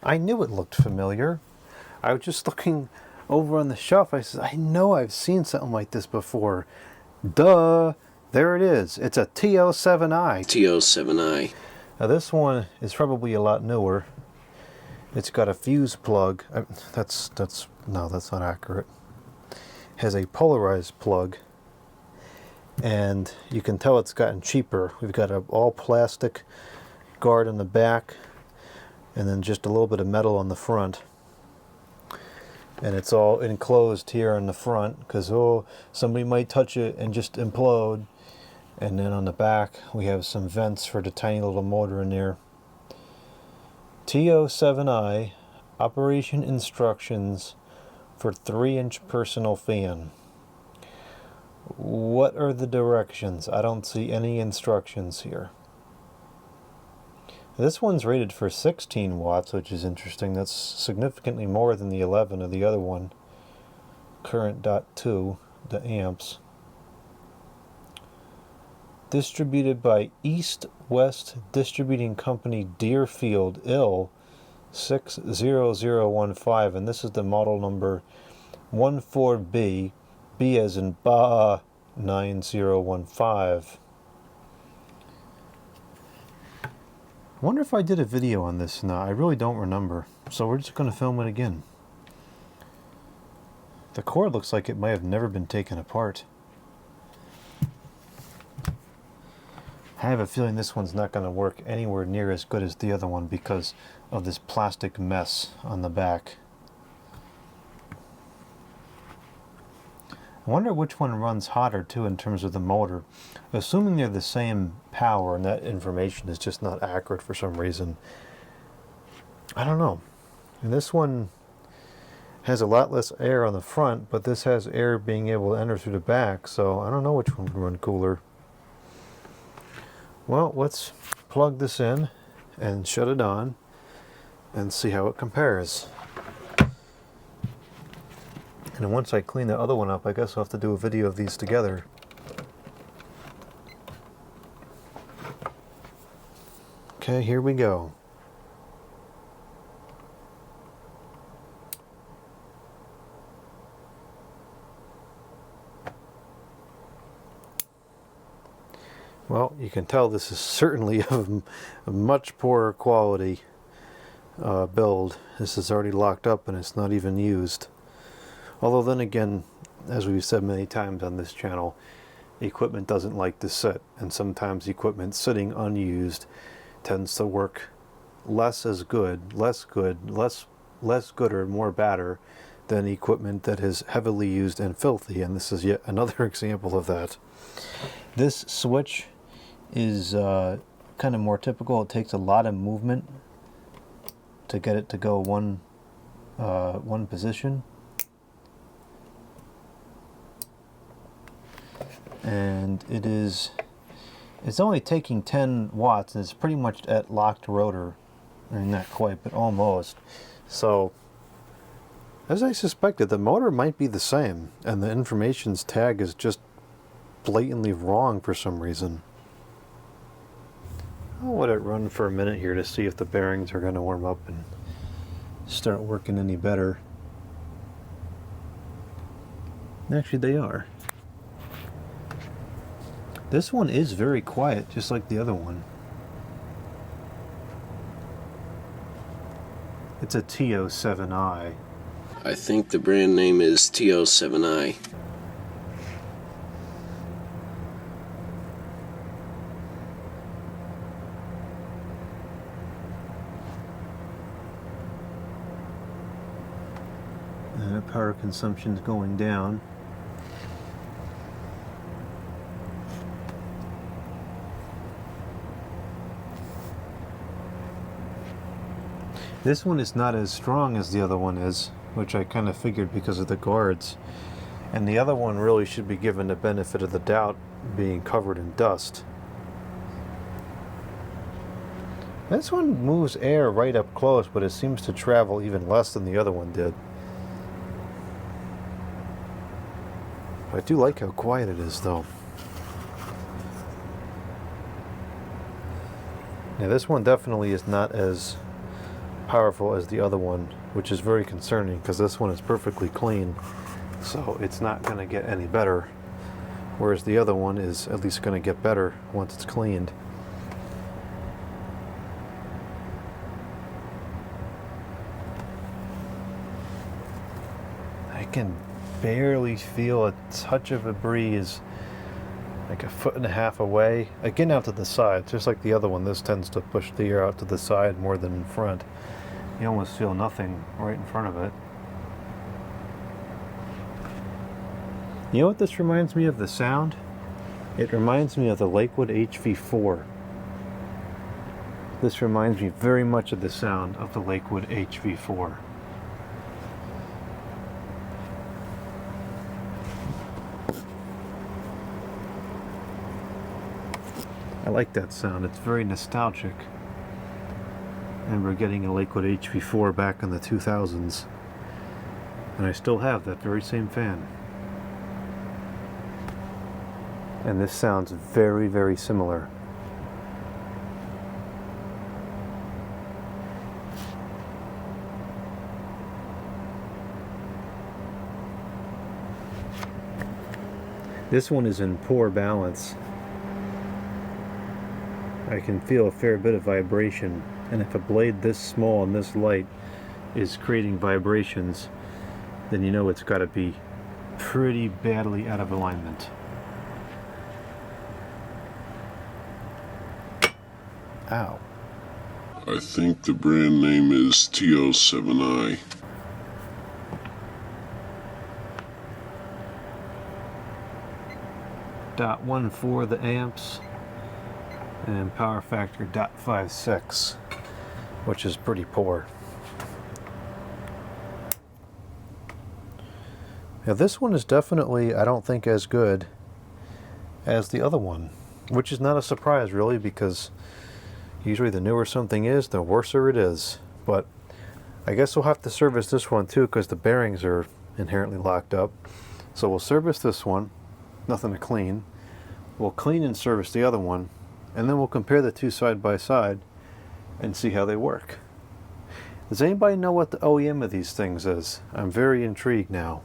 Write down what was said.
I knew it looked familiar. I was just looking over on the shelf. I said, I know I've seen something like this before. Duh! There it is. It's a TO7I. TO7I. Now this one is probably a lot newer. It's got a fuse plug. That's not accurate. It has a polarized plug. And you can tell it's gotten cheaper. We've got an all plastic guard on the back and then just a little bit of metal on the front. And it's all enclosed here on the front because somebody might touch it and just implode. And then on the back we have some vents for the tiny little motor in there. TO7I operation instructions for 3-inch personal fan. What are the directions? I don't see any instructions here. This one's rated for 16 watts, which is interesting. That's significantly more than the 11 of the other one. Current .2, the amps. Distributed by East West Distributing Company, Deerfield, Ill. 60015, and this is the model number 14B, B as in Ba 9015. I wonder if I did a video on this now. I really don't remember, so we're just going to film it again. The cord looks like it might have never been taken apart. I have a feeling this one's not going to work anywhere near as good as the other one because of this plastic mess on the back. I wonder which one runs hotter too in terms of the motor. Assuming they're the same power and that information is just not accurate for some reason. I don't know. And this one has a lot less air on the front, but this has air being able to enter through the back, so I don't know which one would run cooler. Well, let's plug this in and shut it on and see how it compares. And once I clean the other one up, I guess I'll have to do a video of these together. Okay, here we go. Well, you can tell this is certainly of a much poorer quality build. This is already locked up and it's not even used. Although then again, as we've said many times on this channel, equipment doesn't like to sit, and sometimes equipment sitting unused tends to work less good or more badder than equipment that is heavily used and filthy, and this is yet another example of that. This switch is kind of more typical. It takes a lot of movement to get it to go one position. And it's only taking 10 watts, and it's pretty much at locked rotor. I mean, not quite, but almost. So, as I suspected, the motor might be the same, and the information's tag is just blatantly wrong for some reason. I'll let it run for a minute here to see if the bearings are going to warm up and start working any better. Actually, they are. This one is very quiet, just like the other one. It's a TO7I. I think the brand name is TO7I. Power consumption is going down. This one is not as strong as the other one is, which I kind of figured because of the guards. And the other one really should be given the benefit of the doubt, being covered in dust. This one moves air right up close, but it seems to travel even less than the other one did. I do like how quiet it is, though. Yeah, this one definitely is not as powerful as the other one, which is very concerning because this one is perfectly clean, so it's not going to get any better, whereas the other one is at least going to get better once it's cleaned. I can barely feel a touch of a breeze, like a 1.5 feet away. Again, out to the side, just like the other one. This tends to push the air out to the side more than in front. You almost feel nothing right in front of it. You know what this reminds me of, the sound? It reminds me of the Lakewood HV4. This reminds me very much of the sound of the Lakewood HV4. I like that sound. It's very nostalgic. And we're getting a Lakewood HV4 back in the 2000s. And I still have that very same fan. And this sounds very, very similar. This one is in poor balance. I can feel a fair bit of vibration, and if a blade this small and this light is creating vibrations, then you know it's got to be pretty badly out of alignment. Ow. I think the brand name is TO7I. .14 the amps, and power factor .56, which is pretty poor. Now this one is definitely, I don't think, as good as the other one, which is not a surprise really, because usually the newer something is, the worser it is. But I guess we'll have to service this one too, because the bearings are inherently locked up. So we'll service this one, nothing to clean. We'll clean and service the other one, and then we'll compare the two side by side and see how they work. Does anybody know what the OEM of these things is? I'm very intrigued now.